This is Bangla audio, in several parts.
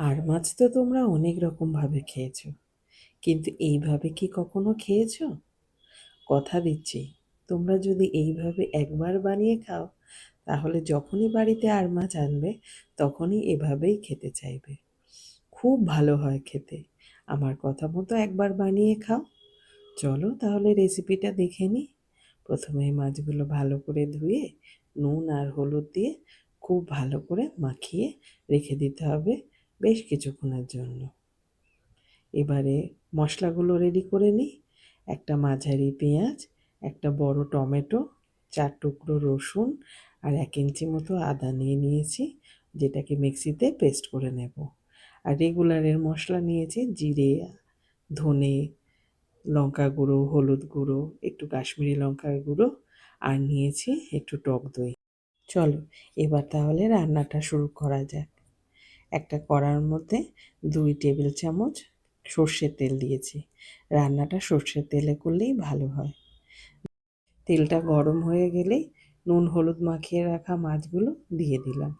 আর মাছ তো তোমরা অনেক রকমভাবে খেয়েছো, কিন্তু এইভাবে কি কখনো খেয়েছো? কথা দিচ্ছি, তোমরা যদি এইভাবে একবার বানিয়ে খাও, তাহলে যখনই বাড়িতে আর মাছ আনবে তখনই এভাবেই খেতে চাইবে। খুব ভালো হয় খেতে। আমার কথা মতো একবার বানিয়ে খাও। চলো তাহলে রেসিপিটা দেখে নিই। প্রথমে মাছগুলো ভালো করে ধুয়ে নুন আর হলুদ দিয়ে খুব ভালো করে মাখিয়ে রেখে দিতে হবে বেশ কিছুক্ষণের জন্য। এবারে মশলাগুলো রেডি করে নিই। একটা মাঝারি পেঁয়াজ, একটা বড় টমেটো, 4 টুকরো রসুন আর 1 ইঞ্চি মতো আদা নিয়ে নিয়েছি, যেটাকে মিক্সিতে পেস্ট করে নেব। আর রেগুলারের মশলা নিয়েছি জিরে, ধনে, লঙ্কা গুঁড়ো, হলুদ গুঁড়ো, একটু কাশ্মীরি লঙ্কার গুঁড়ো আর নিয়েছি একটু টক দই। চলো এবার তাহলে রান্নাটা শুরু করা যাক। একটা কড়ার মধ্যে 2 টেবিল চামচ সর্ষের তেল দিয়েছি। রান্নাটা সর্ষের তেলে করলেই ভালো হয়। তেলটা গরম হয়ে গেলেই নুন হলুদ মাখিয়ে রাখা মাছগুলো দিয়ে দিলাম।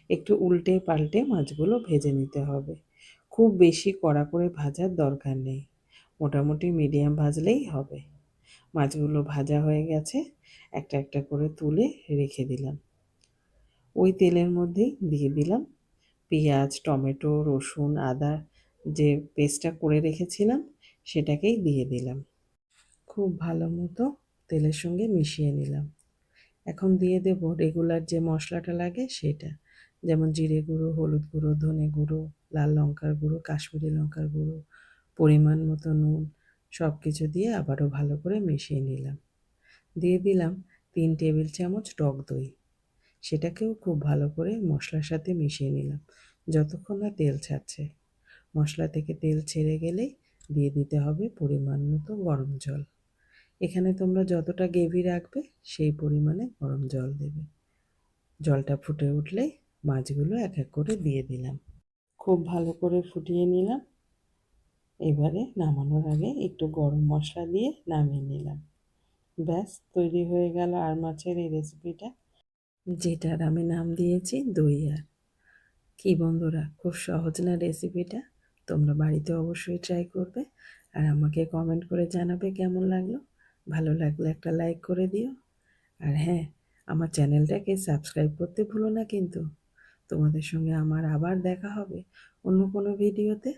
একটু উল্টে পাল্টে মাছগুলো ভেজে নিতে হবে। খুব বেশি কড়া করে ভাজার দরকার নেই, মোটামুটি মিডিয়াম ভাজলেই হবে। মাছগুলো ভাজা হয়ে গেছে, একটা একটা করে তুলে রেখে দিলাম। ওই তেলের মধ্যেই দিয়ে দিলাম পেঁয়াজ, টমেটো, রসুন, আদা যে পেস্টটা করে রেখেছিলাম সেটাকেই দিয়ে দিলাম। খুব ভালো মতো তেলের সঙ্গে মিশিয়ে নিলাম। এখন দিয়ে দেব রেগুলার যে মশলাটা লাগে সেটা, যেমন জিরে গুঁড়ো, হলুদ গুঁড়ো, ধনে গুঁড়ো, লাল লঙ্কার গুঁড়ো, কাশ্মীরি লঙ্কার গুঁড়ো, পরিমাণ মতো নুন, সব কিছু দিয়ে আবারও ভালো করে মিশিয়ে নিলাম। দিয়ে দিলাম 3 টেবিল চামচ টক দই। সেটাকেও খুব ভালো করে মশলার সাথে মিশিয়ে নিলাম যতক্ষণ না তেল ছাড়ছে। মশলা থেকে তেল ছেড়ে গেলেই দিয়ে দিতে হবে পরিমাণ মতো গরম জল। এখানে তোমরা যতটা গ্রেভি রাখবে সেই পরিমাণে গরম জল দেবে। জলটা ফুটে উঠলেই মাছগুলো এক এক করে দিয়ে দিলাম। খুব ভালো করে ফুটিয়ে নিলাম। এবারে নামানোর আগে একটু গরম মশলা দিয়ে নামিয়ে নিলাম। ব্যাস তৈরি হয়ে গেল আর মাছের এই রেসিপিটা, যেটার আমি নাম দিয়েছি দই আর। কি বন্ধুরা, খুব সহজ না রেসিপিটা? তোমরা বাড়িতে অবশ্যই ট্রাই করবে আর আমাকে কমেন্ট করে জানাবে কেমন লাগলো। ভালো লাগলে একটা লাইক করে দিও। আর হ্যাঁ, আমার চ্যানেলটাকে সাবস্ক্রাইব করতে ভুলো না কিন্তু। তোমাদের সঙ্গে আমার আবার দেখা হবে অন্য কোনো ভিডিওতে।